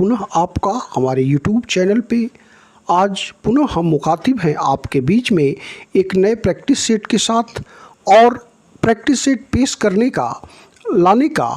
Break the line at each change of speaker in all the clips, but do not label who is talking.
पुनः आपका हमारे YouTube चैनल पे। आज पुनः हम मुखातिब हैं आपके बीच में एक नए प्रैक्टिस सेट के साथ, और प्रैक्टिस सेट पेश लाने का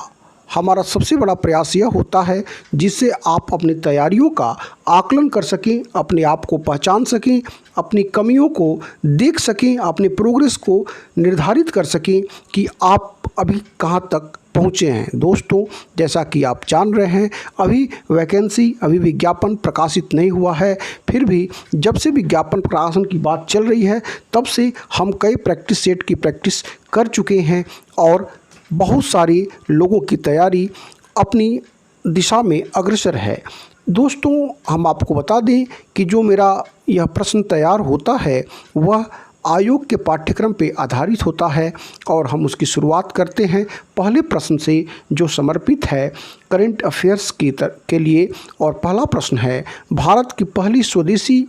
हमारा सबसे बड़ा प्रयास यह होता है जिससे आप अपनी तैयारियों का आकलन कर सकें, अपने आप को पहचान सकें, अपनी कमियों को देख सकें, अपने प्रोग्रेस को निर्धारित कर सकें कि आप अभी कहाँ तक पहुँचे हैं। दोस्तों, जैसा कि आप जान रहे हैं, अभी विज्ञापन प्रकाशित नहीं हुआ है। फिर भी जब से विज्ञापन प्रकाशन की बात चल रही है तब से हम कई प्रैक्टिस सेट की प्रैक्टिस कर चुके हैं और बहुत सारे लोगों की तैयारी अपनी दिशा में अग्रसर है। दोस्तों, हम आपको बता दें कि जो मेरा यह प्रश्न तैयार होता है वह आयोग के पाठ्यक्रम पे आधारित होता है, और हम उसकी शुरुआत करते हैं पहले प्रश्न से जो समर्पित है करंट अफेयर्स के लिए। और पहला प्रश्न है, भारत की पहली स्वदेशी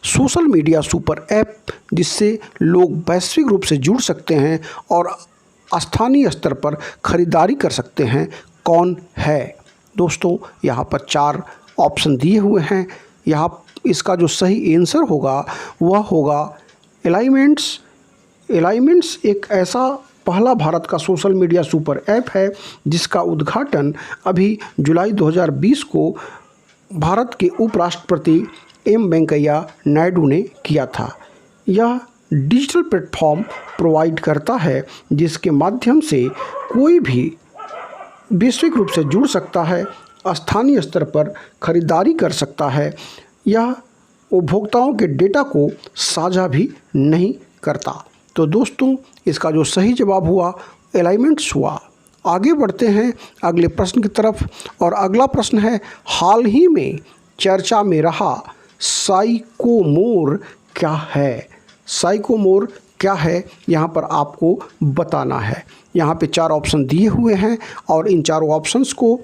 सोशल मीडिया सुपर ऐप जिससे लोग वैश्विक रूप से जुड़ सकते हैं और स्थानीय स्तर पर खरीदारी कर सकते हैं, कौन है? दोस्तों, यहाँ पर 4 ऑप्शन दिए हुए हैं। यहाँ इसका जो सही आंसर होगा वह होगा एलाइनमेंट्स। एलाइनमेंट्स एक ऐसा पहला भारत का सोशल मीडिया सुपर ऐप है जिसका उद्घाटन अभी जुलाई 2020 को भारत के उपराष्ट्रपति एम वेंकैया नायडू ने किया था। यह डिजिटल प्लेटफॉर्म प्रोवाइड करता है जिसके माध्यम से कोई भी वैश्विक रूप से जुड़ सकता है, स्थानीय स्तर पर खरीदारी कर सकता है। यह उपभोक्ताओं के डेटा को साझा भी नहीं करता। तो दोस्तों, इसका जो सही जवाब हुआ एलाइनमेंट्स हुआ। आगे बढ़ते हैं अगले प्रश्न की तरफ, और अगला प्रश्न है, हाल ही में चर्चा में रहा साइकोमोर क्या है? साइकोमोर क्या है, यहाँ पर आपको बताना है। यहाँ पे 4 ऑप्शन दिए हुए हैं और इन चारों ऑप्शंस को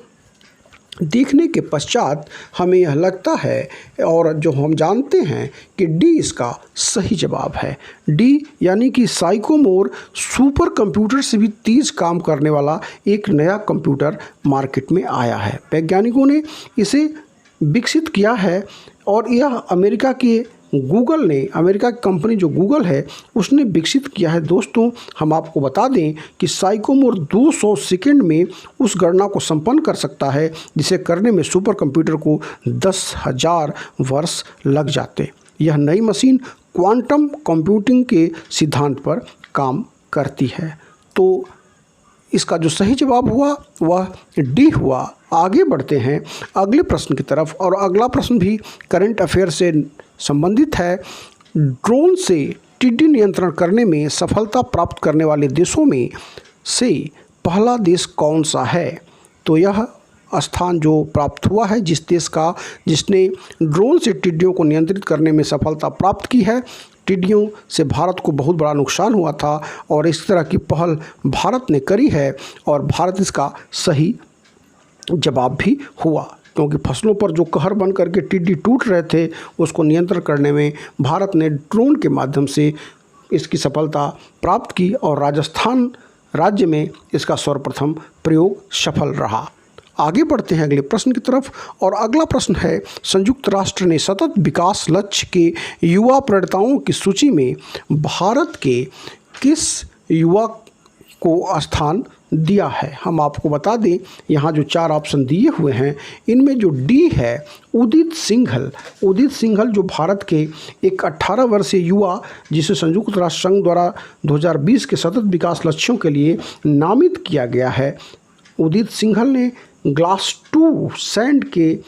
देखने के पश्चात हमें यह लगता है, और जो हम जानते हैं, कि डी इसका सही जवाब है। डी यानी कि साइकोमोर सुपर कंप्यूटर से भी तेज काम करने वाला एक नया कंप्यूटर मार्केट में आया है। वैज्ञानिकों ने इसे विकसित किया है और यह अमेरिका की कंपनी जो गूगल है उसने विकसित किया है। दोस्तों, हम आपको बता दें कि साइकोमोर 200 सेकंड में उस गणना को संपन्न कर सकता है जिसे करने में सुपर कंप्यूटर को 10,000 वर्ष लग जाते। यह नई मशीन क्वांटम कंप्यूटिंग के सिद्धांत पर काम करती है। तो इसका जो सही जवाब हुआ वह डी हुआ। आगे बढ़ते हैं अगले प्रश्न की तरफ, और अगला प्रश्न भी करंट अफेयर से संबंधित है। ड्रोन से टिड्डी नियंत्रण करने में सफलता प्राप्त करने वाले देशों में से पहला देश कौन सा है? तो यह स्थान जो प्राप्त हुआ है जिस देश का जिसने ड्रोन से टिड्डियों को नियंत्रित करने में सफलता प्राप्त की है। टिड्डियों से भारत को बहुत बड़ा नुकसान हुआ था और इस तरह की पहल भारत ने करी है, और भारत इसका सही जवाब भी हुआ, क्योंकि फसलों पर जो कहर बन करके टिड्डी टूट रहे थे उसको नियंत्रण करने में भारत ने ड्रोन के माध्यम से इसकी सफलता प्राप्त की, और राजस्थान राज्य में इसका सर्वप्रथम प्रयोग सफल रहा। आगे बढ़ते हैं अगले प्रश्न की तरफ, और अगला प्रश्न है, संयुक्त राष्ट्र ने सतत विकास लक्ष्य के युवा प्रणेताओं की सूची में भारत के किस युवा को स्थान दिया है? हम आपको बता दें, यहाँ जो 4 ऑप्शन दिए हुए हैं इनमें जो डी है उदित सिंघल जो भारत के एक 18 वर्षीय युवा जिसे संयुक्त राष्ट्र संघ द्वारा 2020 के सतत विकास लक्ष्यों के लिए नामित किया गया है। उदित सिंघल ने ग्लास टू सैंड की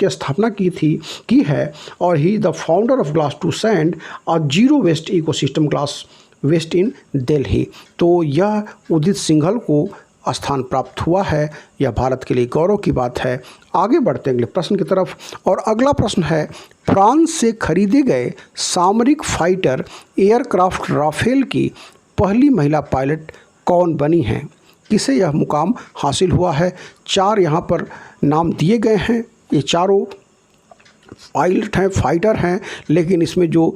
स्थापना की है, और he the founder of glass to sand और zero waste ecosystem glass waste in Delhi. तो यह उदित सिंघल को स्थान प्राप्त हुआ है। यह भारत के लिए गौरव की बात है। आगे बढ़ते हैं अगले प्रश्न की तरफ, और अगला प्रश्न है, फ्रांस से खरीदे गए सामरिक फाइटर एयरक्राफ्ट राफेल की पहली महिला पायलट कौन बनी हैं? किसे यह मुकाम हासिल हुआ है? 4 यहाँ पर नाम दिए गए हैं। ये चारों पायलट हैं, फाइटर हैं, लेकिन इसमें जो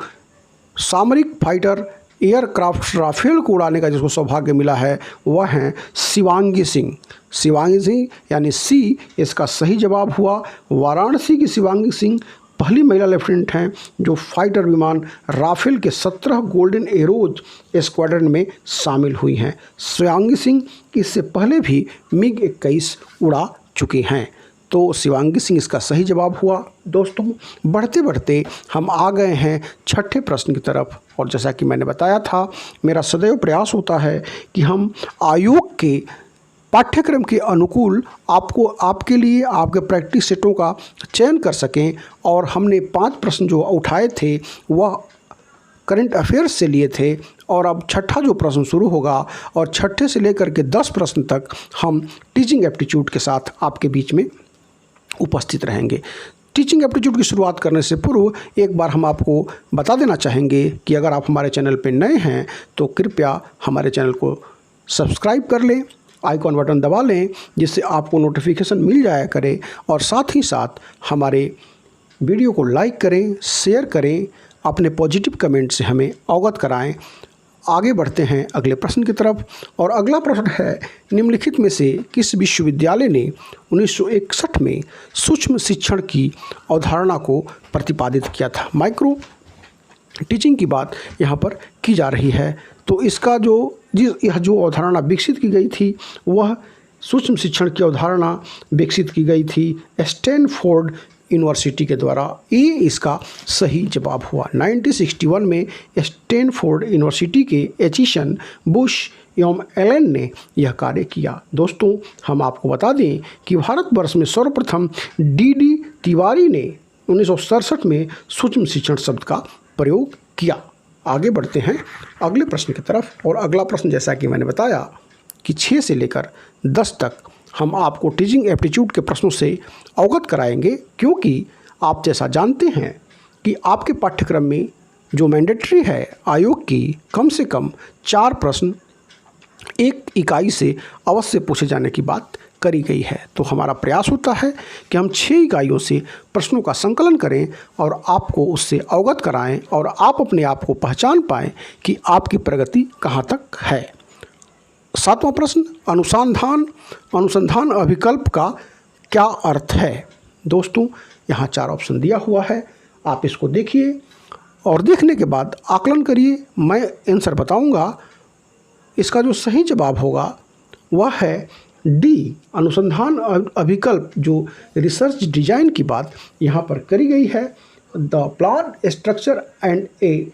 सामरिक फाइटर एयरक्राफ्ट राफेल को उड़ाने का जिसको सौभाग्य मिला है वह हैं शिवांगी सिंह। शिवांगी सिंह यानी सी इसका सही जवाब हुआ। वाराणसी की शिवांगी सिंह पहली महिला लेफ्टिनेंट हैं जो फाइटर विमान राफेल के 17 गोल्डन एरोज स्क्वाड्रन में शामिल हुई हैं। शिवांगी सिंह इससे पहले भी मिग 21 उड़ा चुकी हैं। तो शिवांगी सिंह इसका सही जवाब हुआ। दोस्तों बढ़ते बढ़ते हम आ गए हैं छठे प्रश्न की तरफ, और जैसा कि मैंने बताया था मेरा सदैव प्रयास होता है कि हम आयोग के पाठ्यक्रम के अनुकूल आपके लिए आपके प्रैक्टिस सेटों का चयन कर सकें। और हमने 5 प्रश्न जो उठाए थे वह करंट अफेयर्स से लिए थे, और अब छठा जो प्रश्न शुरू होगा और छठे से लेकर के 10 प्रश्न तक हम टीचिंग एप्टीट्यूड के साथ आपके बीच में उपस्थित रहेंगे। टीचिंग एप्टीट्यूड की शुरुआत करने से पूर्व एक बार हम आपको बता देना चाहेंगे कि अगर आप हमारे चैनल पर नए हैं तो कृपया हमारे चैनल को सब्सक्राइब कर लें, आइकॉन बटन दबा लें जिससे आपको नोटिफिकेशन मिल जाया करे, और साथ ही साथ हमारे वीडियो को लाइक करें, शेयर करें, अपने पॉजिटिव कमेंट से हमें अवगत कराएं। आगे बढ़ते हैं अगले प्रश्न की तरफ, और अगला प्रश्न है निम्नलिखित में से किस विश्वविद्यालय ने 1961 में सूक्ष्म शिक्षण की अवधारणा को प्रतिपादित किया था। माइक्रो टीचिंग की बात यहाँ पर की जा रही है। तो इसका यह जो अवधारणा विकसित की गई थी वह सूक्ष्म शिक्षण की अवधारणा विकसित की गई थी स्टैनफोर्ड यूनिवर्सिटी के द्वारा। ये इसका सही जवाब हुआ। 1961 में स्टैनफोर्ड यूनिवर्सिटी के एचिसन, बुश एवं एलन ने यह कार्य किया। दोस्तों हम आपको बता दें कि भारतवर्ष में सर्वप्रथम डी तिवारी ने 1967 में सूक्ष्म शिक्षण शब्द का प्रयोग किया। आगे बढ़ते हैं अगले प्रश्न की तरफ, और अगला प्रश्न जैसा कि मैंने बताया कि 6 से लेकर 10 तक हम आपको टीचिंग एप्टीट्यूड के प्रश्नों से अवगत कराएंगे, क्योंकि आप जैसा जानते हैं कि आपके पाठ्यक्रम में जो मैंडेटरी है आयोग की कम से कम 4 प्रश्न एक इकाई से अवश्य पूछे जाने की बात करी गई है। तो हमारा प्रयास होता है कि हम 6 इकाइयों से प्रश्नों का संकलन करें और आपको उससे अवगत कराएं, और आप अपने आप को पहचान पाएं कि आपकी प्रगति कहाँ तक है। 7वां प्रश्न, अनुसंधान अभिकल्प का क्या अर्थ है। दोस्तों यहाँ 4 ऑप्शन दिया हुआ है, आप इसको देखिए और देखने के बाद आकलन करिए। मैं आंसर बताऊंगा, इसका जो सही जवाब होगा वह है डी, अनुसंधान अभिकल्प। जो रिसर्च डिजाइन की बात यहाँ पर करी गई है, the plan, structure and A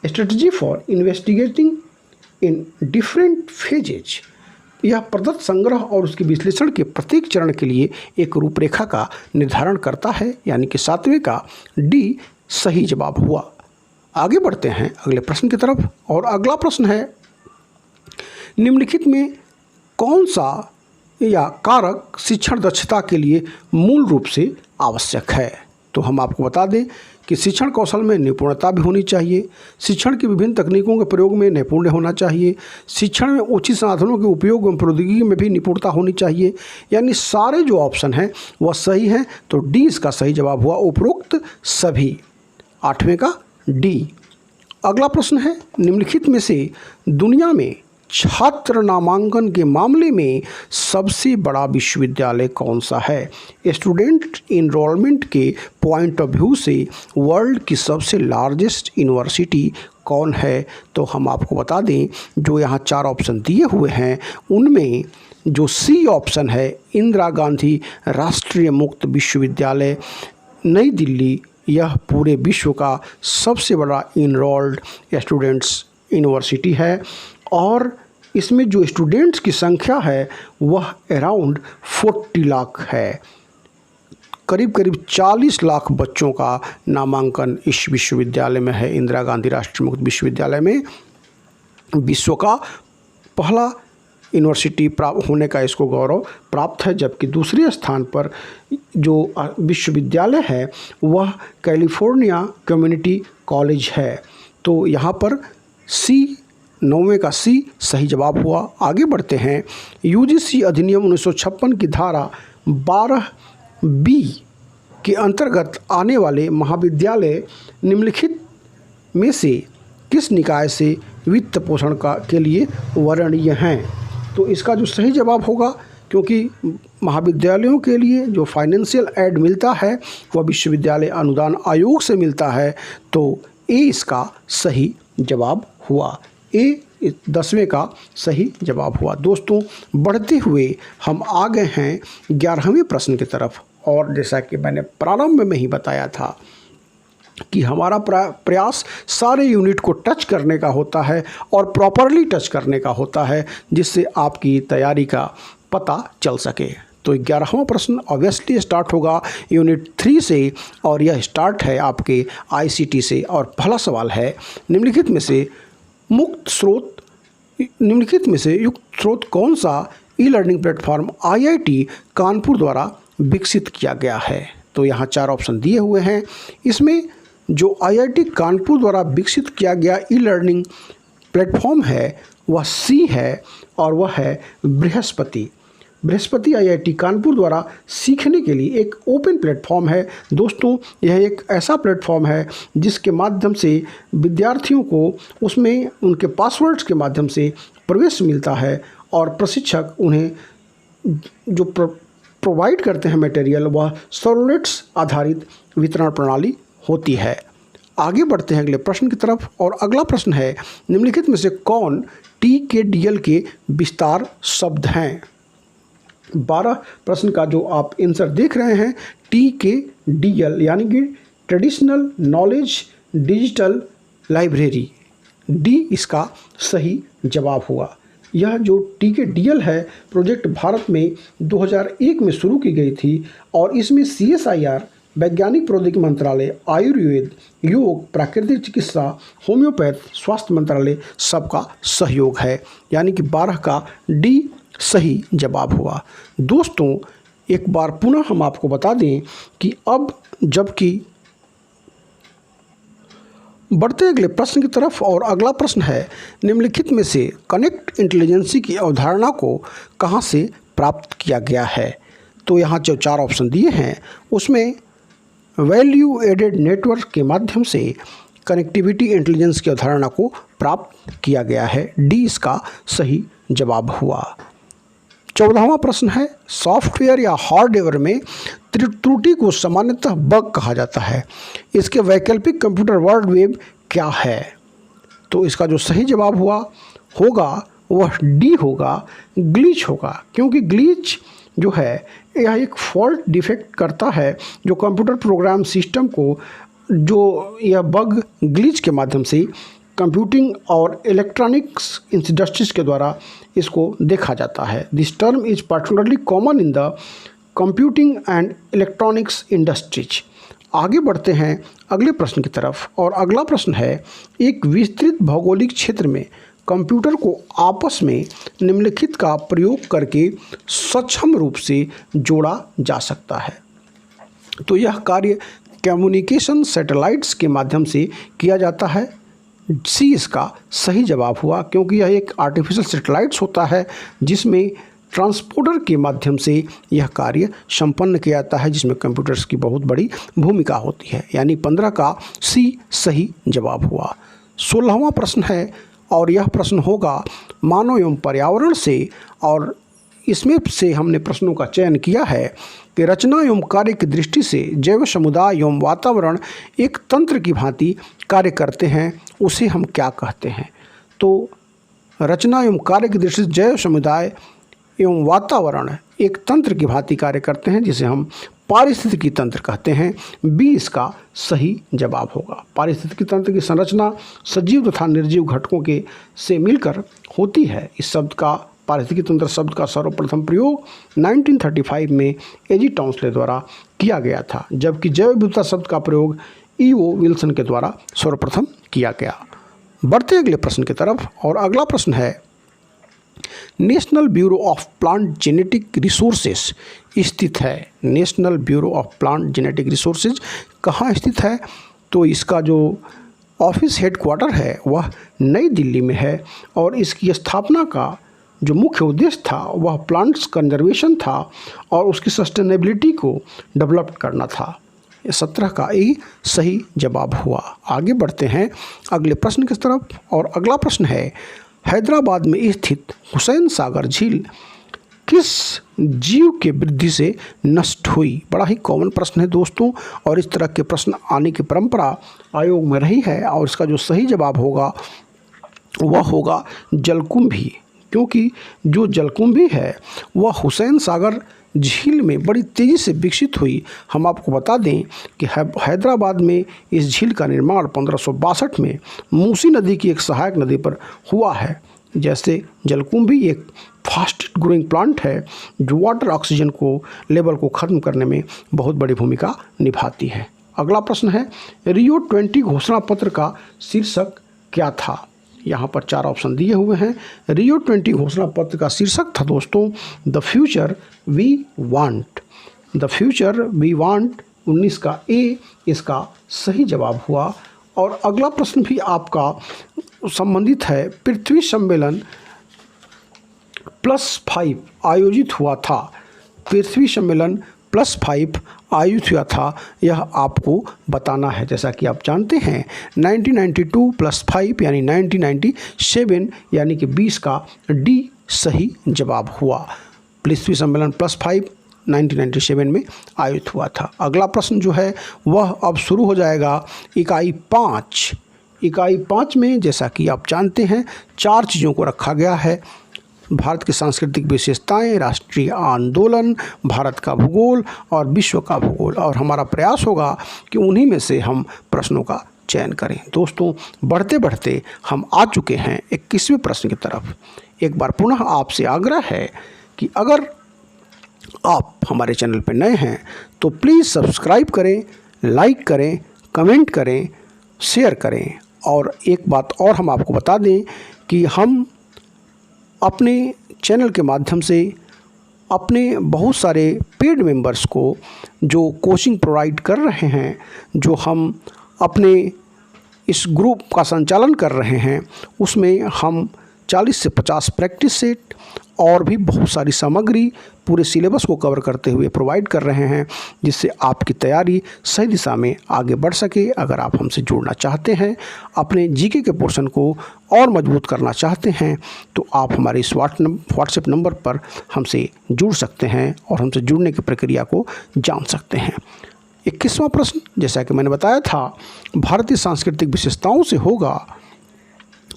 strategy for investigating in different phases. यह प्रदत्त संग्रह और उसके विश्लेषण के प्रत्येक चरण के लिए एक रूपरेखा का निर्धारण करता है, यानी कि 7वें का डी सही जवाब हुआ। आगे बढ़ते हैं अगले प्रश्न की तरफ, और अगला प्रश्न है निम्नलिखित में कौन सा या कारक शिक्षण दक्षता के लिए मूल रूप से आवश्यक है। तो हम आपको बता दें कि शिक्षण कौशल में निपुणता भी होनी चाहिए, शिक्षण की विभिन्न तकनीकों के प्रयोग में नैपुण्य होना चाहिए, शिक्षण में उचित साधनों के उपयोग एवं प्रौद्योगिकी में भी निपुणता होनी चाहिए। यानी सारे जो ऑप्शन हैं वह सही हैं। तो डी इसका सही जवाब हुआ, उपरोक्त सभी। 8वें का डी। अगला प्रश्न है निम्नलिखित में से दुनिया में छात्र नामांकन के मामले में सबसे बड़ा विश्वविद्यालय कौन सा है। स्टूडेंट इनरोलमेंट के पॉइंट ऑफ व्यू से वर्ल्ड की सबसे लार्जेस्ट यूनिवर्सिटी कौन है। तो हम आपको बता दें जो यहाँ 4 ऑप्शन दिए हुए हैं उनमें जो सी ऑप्शन है, इंदिरा गांधी राष्ट्रीय मुक्त विश्वविद्यालय नई दिल्ली, यह पूरे विश्व का सबसे बड़ा इनरोल्ड स्टूडेंट्स यूनिवर्सिटी है, और इसमें जो स्टूडेंट्स की संख्या है वह अराउंड 40 लाख है। करीब करीब 40 लाख बच्चों का नामांकन इस विश्वविद्यालय में है। इंदिरा गांधी राष्ट्रीय मुक्त विश्वविद्यालय में विश्व का पहला यूनिवर्सिटी प्राप्त होने का इसको गौरव प्राप्त है, जबकि दूसरे स्थान पर जो विश्वविद्यालय है वह कैलिफोर्निया कम्युनिटी कॉलेज है। तो यहाँ पर सी, 9वें का सी सही जवाब हुआ। आगे बढ़ते हैं यूजीसी अधिनियम 1956 की धारा 12B के अंतर्गत आने वाले महाविद्यालय निम्नलिखित में से किस निकाय से वित्त पोषण के लिए वर्णनीय हैं। तो इसका जो सही जवाब होगा, क्योंकि महाविद्यालयों के लिए जो फाइनेंशियल एड मिलता है वह विश्वविद्यालय अनुदान आयोग से मिलता है, तो ए इसका सही जवाब हुआ। ए 10वें का सही जवाब हुआ। दोस्तों, बढ़ते हुए हम आ गए हैं 11वें प्रश्न की तरफ। और जैसा कि मैंने प्रारंभ में ही बताया था कि हमारा प्रयास सारे यूनिट को टच करने का होता है और प्रॉपरली टच करने का होता है, जिससे आपकी तैयारी का पता चल सके। तो 11वां प्रश्न ऑब्वियसली स्टार्ट होगा यूनिट 3 से, और यह स्टार्ट है आपके आईसीटी से। और पहला सवाल है, निम्नलिखित में से युक्त स्रोत कौन सा e learning platform IIT Kanpur द्वारा विकसित किया गया है? तो यहाँ 4 ऑप्शन दिए हुए हैं। इसमें जो आईआईटी कानपुर द्वारा विकसित किया गया ई लर्निंग प्लेटफॉर्म है वह सी है, और वह है बृहस्पति। बृहस्पति आईआईटी कानपुर द्वारा सीखने के लिए एक ओपन प्लेटफॉर्म है। दोस्तों, यह एक ऐसा प्लेटफॉर्म है जिसके माध्यम से विद्यार्थियों को उसमें उनके पासवर्ड्स के माध्यम से प्रवेश मिलता है, और प्रशिक्षक उन्हें जो प्रोवाइड करते हैं मटेरियल, वह सर्वलेट्स आधारित वितरण प्रणाली होती है। आगे बढ़ते हैं अगले प्रश्न की तरफ। और अगला प्रश्न है, निम्नलिखित में से कौन TKDL के विस्तार शब्द हैं? 12 प्रश्न का जो आप आंसर देख रहे हैं, TKDL यानी कि traditional knowledge digital library, D इसका सही जवाब हुआ। यह जो TKDL है प्रोजेक्ट भारत में 2001 में शुरू की गई थी, और इसमें CSIR वैज्ञानिक प्रौद्योगिकी मंत्रालय, आयुर्वेद, योग, प्राकृतिक चिकित्सा, होम्योपैथ, स्वास्थ्य मंत्रालय सबका सहयोग है, यानी कि 12 का डी सही जवाब हुआ। दोस्तों, एक बार पुनः हम आपको बता दें कि अब जबकि बढ़ते अगले प्रश्न की तरफ। और अगला प्रश्न है, निम्नलिखित में से कनेक्ट इंटेलिजेंसी की अवधारणा को कहाँ से प्राप्त किया गया है? तो यहाँ जो 4 ऑप्शन दिए हैं उसमें वैल्यू एडेड नेटवर्क के माध्यम से कनेक्टिविटी इंटेलिजेंस की अवधारणा को प्राप्त किया गया है, डी इसका सही जवाब हुआ। 14वां प्रश्न है, सॉफ्टवेयर या हार्डवेयर में त्रुटि को सामान्यतः बग कहा जाता है। इसके वैकल्पिक कंप्यूटर वर्ड वेब क्या है? तो इसका जो सही जवाब होगा वह डी होगा, ग्लिच होगा। क्योंकि ग्लिच जो है यह एक फॉल्ट डिफेक्ट करता है जो कंप्यूटर प्रोग्राम सिस्टम को, जो यह बग ग्लिच के माध्यम से कंप्यूटिंग और इलेक्ट्रॉनिक्स इंडस्ट्रीज के द्वारा इसको देखा जाता है। This term is particularly common in the computing and electronics industries. आगे बढ़ते हैं अगले प्रश्न की तरफ। और अगला प्रश्न है, एक विस्तृत भौगोलिक क्षेत्र में कंप्यूटर को आपस में निम्नलिखित का प्रयोग करके सक्षम रूप से जोड़ा जा सकता है। तो यह कार्य कम्युनिकेशन सैटेलाइट्स के माध्यम से किया जाता है, सी इसका सही जवाब हुआ। क्योंकि यह एक आर्टिफिशियल सैटेलाइट्स होता है जिसमें ट्रांसपोर्टर के माध्यम से यह कार्य संपन्न किया जाता है, जिसमें कंप्यूटर्स की बहुत बड़ी भूमिका होती है, यानी 15 का सी सही जवाब हुआ। 16वां प्रश्न है, और यह प्रश्न होगा मानव एवं पर्यावरण से, और इसमें से हमने प्रश्नों का चयन किया है कि रचना एवं कार्य की दृष्टि से जैव समुदाय एवं वातावरण एक तंत्र की भांति कार्य करते हैं, उसे हम क्या कहते हैं? तो रचना एवं कार्य की दृष्टि से जैव समुदाय एवं वातावरण एक तंत्र की भांति कार्य करते हैं, जिसे हम पारिस्थितिकी तंत्र कहते हैं, बी इसका सही जवाब होगा। पारिस्थितिकी तंत्र की संरचना सजीव तथा निर्जीव घटकों के से मिलकर होती है। इस शब्द का, पारिस्थितिकी तंत्र शब्द का सर्वप्रथम प्रयोग 1935 में एजी टॉन्सले द्वारा किया गया था, जबकि जैव विविधता शब्द का प्रयोग E.O. विल्सन के द्वारा सर्वप्रथम किया गया। बढ़ते अगले प्रश्न की तरफ। और अगला प्रश्न है, national bureau of plant genetic resources स्थित है। National bureau of plant genetic resources कहाँ स्थित है? तो इसका जो ऑफिस हेडक्वार्टर है वह नई दिल्ली में है, और इसकी स्थापना का जो मुख्य उद्देश्य था वह प्लांट्स कंजर्वेशन था और उसकी सस्टेनेबिलिटी को डेवलप करना था। 17 का ए सही जवाब हुआ। आगे बढ़ते हैं अगले प्रश्न की तरफ और अगला प्रश्न है हैदराबाद में स्थित हुसैन सागर झील किस जीव के वृद्धि से नष्ट हुई। बड़ा ही कॉमन प्रश्न है दोस्तों और इस तरह के प्रश्न आने की परंपरा आयोग में रही है और इसका जो सही जवाब होगा वह होगा जलकुंभी, क्योंकि जो जलकुंभी है वह हुसैन सागर झील में बड़ी तेज़ी से विकसित हुई। हम आपको बता दें कि हैदराबाद में इस झील का निर्माण 1562 में मूसी नदी की एक सहायक नदी पर हुआ है। जैसे जलकुंभी एक फास्ट ग्रोइंग प्लांट है जो वाटर ऑक्सीजन को लेवल को ख़त्म करने में बहुत बड़ी भूमिका निभाती है। अगला प्रश्न है रियो 20 घोषणा पत्र का शीर्षक क्या था। यहाँ पर 4 ऑप्शन दिए हुए हैं। रियो 20 घोषणा पत्र का शीर्षक था दोस्तों the future we want. The future we want 19 का ए इसका सही जवाब हुआ। और अगला प्रश्न भी आपका संबंधित है पृथ्वी सम्मेलन +5 आयोजित हुआ था। पृथ्वी सम्मेलन +5 आयोजित हुआ था, यह आपको बताना है। जैसा कि आप जानते हैं 1992 +5 यानी 1997 यानी कि 20 का डी सही जवाब हुआ। पृथ्वी सम्मेलन +5 1997 में आयोजित हुआ था। अगला प्रश्न जो है वह अब शुरू हो जाएगा इकाई 5। इकाई 5 में जैसा कि आप जानते हैं 4 चीज़ों को रखा गया है। भारत की सांस्कृतिक विशेषताएं, राष्ट्रीय आंदोलन, भारत का भूगोल और विश्व का भूगोल। और हमारा प्रयास होगा कि उन्हीं में से हम प्रश्नों का चयन करें। दोस्तों बढ़ते बढ़ते हम आ चुके हैं 21वें प्रश्न की तरफ। एक बार पुनः आपसे आग्रह है कि अगर आप हमारे चैनल पर नए हैं तो प्लीज़ सब्सक्राइब करें, लाइक करें, कमेंट करें, शेयर करें। और एक बात और हम आपको बता दें कि हम अपने चैनल के माध्यम से अपने बहुत सारे पेड मेंबर्स को जो कोचिंग प्रोवाइड कर रहे हैं, जो हम अपने इस ग्रुप का संचालन कर रहे हैं, उसमें हम 40 से 50 प्रैक्टिस सेट और भी बहुत सारी सामग्री पूरे सिलेबस को कवर करते हुए प्रोवाइड कर रहे हैं, जिससे आपकी तैयारी सही दिशा में आगे बढ़ सके। अगर आप हमसे जुड़ना चाहते हैं, अपने जीके के पोर्शन को और मजबूत करना चाहते हैं, तो आप हमारे इस व्हाट्सएप नंबर पर हमसे जुड़ सकते हैं और हमसे जुड़ने की प्रक्रिया को जान सकते हैं। 21वां प्रश्न जैसा कि मैंने बताया था भारतीय सांस्कृतिक विशेषताओं से होगा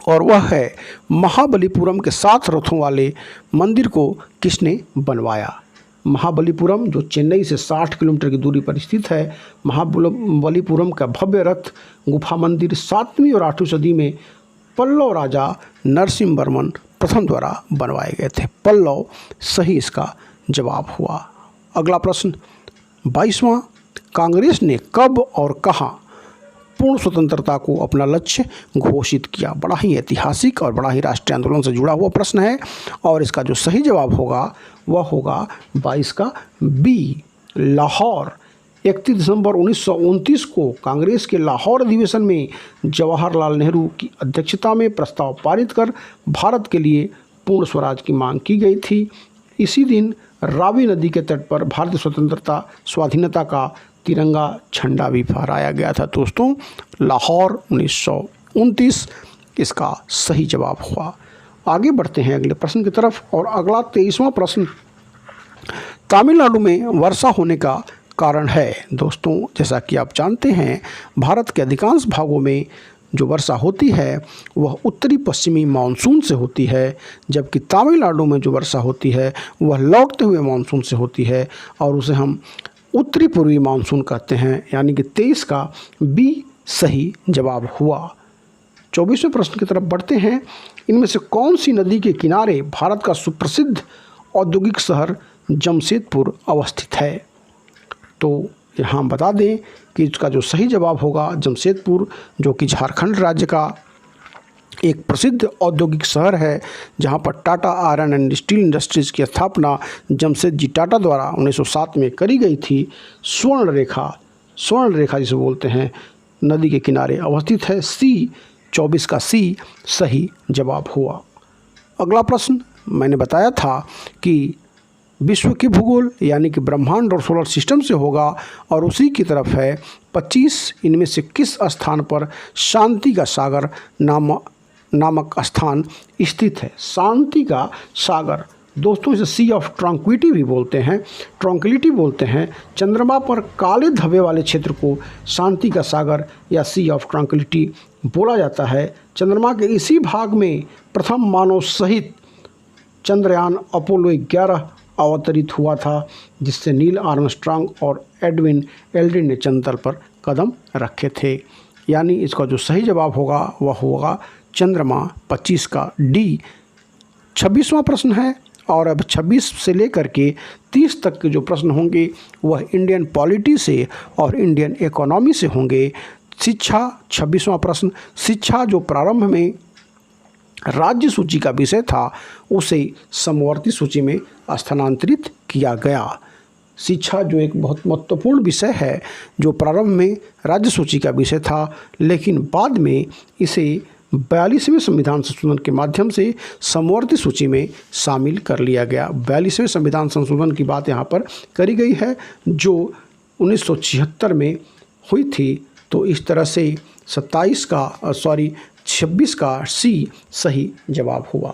और वह है महाबलीपुरम के 7 रथों वाले मंदिर को किसने बनवाया। महाबलीपुरम जो चेन्नई से 60 किलोमीटर की दूरी पर स्थित है, महाबलीपुरम का भव्य रथ गुफा मंदिर 7वीं और 8वीं सदी में पल्लव राजा नरसिंहवर्मन प्रथम द्वारा बनवाए गए थे। पल्लव सही इसका जवाब हुआ। अगला प्रश्न 22वां कांग्रेस ने कब और कहाँ पूर्ण स्वतंत्रता को अपना लक्ष्य घोषित किया। बड़ा ही ऐतिहासिक और बड़ा ही राष्ट्रीय आंदोलन से जुड़ा हुआ प्रश्न है और इसका जो सही जवाब होगा वह होगा 22 का बी लाहौर। 31 दिसंबर 1929 को कांग्रेस के लाहौर अधिवेशन में जवाहरलाल नेहरू की अध्यक्षता में प्रस्ताव पारित कर भारत के लिए पूर्ण स्वराज की मांग की गई थी। इसी दिन रावी नदी के तट पर भारतीय स्वतंत्रता स्वाधीनता का तिरंगा झंडा भी फहराया गया था। दोस्तों लाहौर 1929 इसका सही जवाब हुआ। आगे बढ़ते हैं अगले प्रश्न की तरफ और अगला 23वां प्रश्न तमिलनाडु में वर्षा होने का कारण है। दोस्तों जैसा कि आप जानते हैं भारत के अधिकांश भागों में जो वर्षा होती है वह उत्तरी पश्चिमी मानसून से होती है, जबकि तमिलनाडु में जो वर्षा होती है वह लौटते हुए मानसून से होती है और उसे हम उत्तरी पूर्वी मानसून कहते हैं, यानी कि 23 का बी सही जवाब हुआ। 24वें प्रश्न की तरफ बढ़ते हैं। इनमें से कौन सी नदी के किनारे भारत का सुप्रसिद्ध औद्योगिक शहर जमशेदपुर अवस्थित है। तो यहाँ हम बता दें कि इसका जो सही जवाब होगा जमशेदपुर, जो कि झारखंड राज्य का एक प्रसिद्ध औद्योगिक शहर है, जहां पर Tata iron and steel industries की स्थापना जमशेद जी टाटा द्वारा 1907 में करी गई थी। स्वर्ण रेखा जिसे बोलते हैं, नदी के किनारे अवस्थित है। सी 24 का सी सही जवाब हुआ। अगला प्रश्न मैंने बताया था कि विश्व के भूगोल यानी कि ब्रह्मांड और सोलर सिस्टम से होगा और उसी की तरफ है 25 इनमें से किस स्थान पर शांति का सागर नामक स्थान स्थित है। शांति का सागर दोस्तों इसे सी ऑफ ट्रंक्विलिटी भी बोलते हैं, ट्रंक्विलिटी बोलते हैं। चंद्रमा पर काले धब्बे वाले क्षेत्र को शांति का सागर या सी ऑफ ट्रंक्विलिटी बोला जाता है। चंद्रमा के इसी भाग में प्रथम मानव सहित चंद्रयान अपोलो 11 अवतरित हुआ था, जिससे नील आर्मस्ट्रांग और एडविन एल्ड्रिन ने चंद्र पर कदम रखे थे। यानी इसका जो सही जवाब होगा वह होगा चंद्रमा 25 का डी। 26वां प्रश्न है और अब 26 से लेकर के 30 तक के जो प्रश्न होंगे वह इंडियन पॉलिटी से और इंडियन इकोनॉमी से होंगे। शिक्षा 26वां प्रश्न, शिक्षा जो प्रारंभ में राज्य सूची का विषय था उसे समवर्ती सूची में स्थानांतरित किया गया। शिक्षा जो एक बहुत महत्वपूर्ण विषय है, जो प्रारंभ में राज्य सूची का विषय था लेकिन बाद में इसे 42वें संविधान संशोधन के माध्यम से समवर्ती सूची में शामिल कर लिया गया। 42वें संविधान संशोधन की बात यहाँ पर करी गई है जो 1976 में हुई थी। तो इस तरह से 26 का सी सही जवाब हुआ।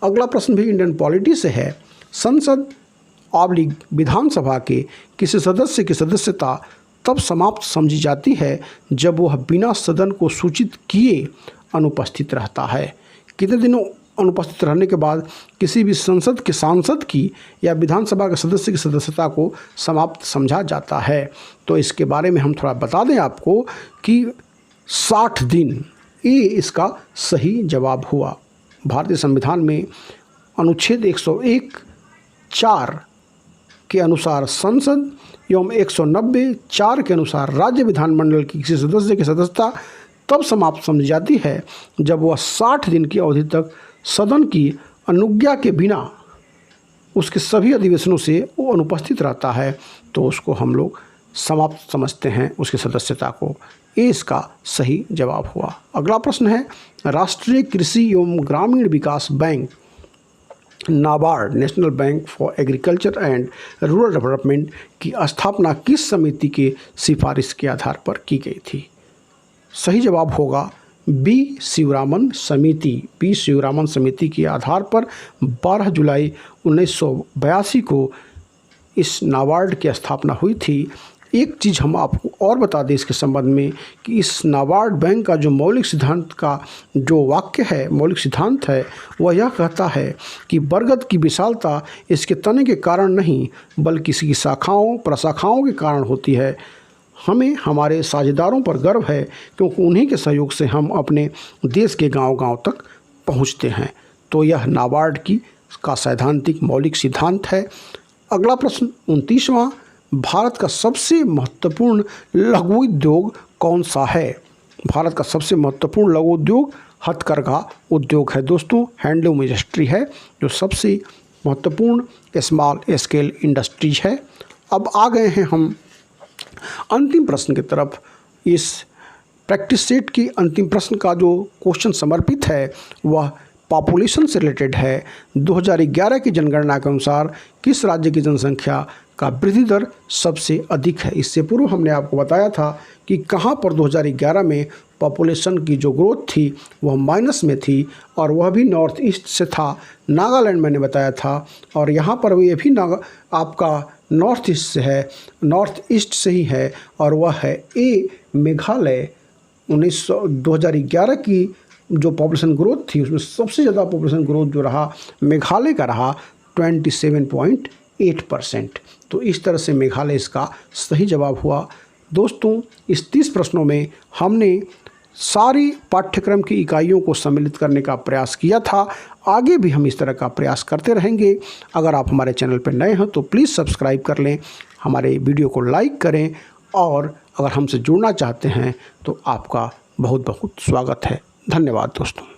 अगला प्रश्न भी इंडियन पॉलिटी से है। संसद विधानसभा के किसी सदस्य की सदस्यता तब समाप्त समझी जाती है जब वह बिना सदन को सूचित किए अनुपस्थित रहता है। कितने दिनों अनुपस्थित रहने के बाद किसी भी संसद के सांसद की या विधानसभा के सदस्य की सदस्यता को समाप्त समझा जाता है। तो इसके बारे में हम थोड़ा बता दें आपको कि 60 दिन, ये इसका सही जवाब हुआ। भारतीय संविधान में अनुच्छेद 101(4) के अनुसार संसद एवं 190(4) के अनुसार राज्य विधानमंडल की किसी सदस्य की सदस्यता तब समाप्त समझी जाती है जब वह 60 दिन की अवधि तक सदन की अनुज्ञा के बिना उसके सभी अधिवेशनों से वो अनुपस्थित रहता है, तो उसको हम लोग समाप्त समझते हैं उसकी सदस्यता को। ये इसका सही जवाब हुआ। अगला प्रश्न है, राष्ट्रीय कृषि एवं ग्रामीण विकास bank NABARD, national bank for agriculture and rural development की स्थापना किस समिति के सिफारिश के आधार पर की गई थी। सही जवाब होगा बी शिवरामन समिति। बी शिवरामन समिति के आधार पर 12 जुलाई 1982 को इस नाबार्ड की स्थापना हुई थी। एक चीज़ हम आपको और बता दें इसके संबंध में कि इस नाबार्ड बैंक का जो मौलिक सिद्धांत का जो वाक्य है, मौलिक सिद्धांत है, वह यह कहता है कि बरगद की विशालता इसके तने के कारण नहीं बल्कि इसकी शाखाओं प्रशाखाओं के कारण होती है। हमें हमारे साझेदारों पर गर्व है क्योंकि उन्हीं के सहयोग से हम अपने देश के गांव-गांव तक पहुंचते हैं। तो यह नाबार्ड का सैद्धांतिक मौलिक सिद्धांत है। अगला प्रश्न 29वां, भारत का सबसे महत्वपूर्ण लघु उद्योग कौन सा है। भारत का सबसे महत्वपूर्ण लघु उद्योग हथकरघा उद्योग है दोस्तों, हैंडलूम इंडस्ट्री है जो सबसे महत्वपूर्ण स्मॉल स्केल इंडस्ट्रीज है। अब आ गए हैं हम अंतिम प्रश्न की तरफ। इस प्रैक्टिस सेट की अंतिम प्रश्न का जो क्वेश्चन समर्पित है वह पॉपुलेशन से रिलेटेड है। 2011 की जनगणना के अनुसार किस राज्य की जनसंख्या का वृद्धि दर सबसे अधिक है। इससे पूर्व हमने आपको बताया था कि कहाँ पर 2011 में पॉपुलेशन की जो ग्रोथ थी वह माइनस में थी और वह भी नॉर्थ ईस्ट से था, नागालैंड मैंने बताया था। और यहाँ पर ये भी आपका नॉर्थ ईस्ट से है, नॉर्थ ईस्ट से ही है और वह है ए मेघालय। 2011 की जो पॉपुलेशन ग्रोथ थी उसमें सबसे ज़्यादा पॉपुलेशन ग्रोथ जो रहा मेघालय का रहा 27.8%। तो इस तरह से मेघालय इसका सही जवाब हुआ। दोस्तों इस 30 प्रश्नों में हमने सारी पाठ्यक्रम की इकाइयों को सम्मिलित करने का प्रयास किया था। आगे भी हम इस तरह का प्रयास करते रहेंगे। अगर आप हमारे चैनल पर नए हैं तो प्लीज़ सब्सक्राइब कर लें, हमारे वीडियो को लाइक करें और अगर हमसे जुड़ना चाहते हैं तो आपका बहुत बहुत स्वागत है। धन्यवाद दोस्तों।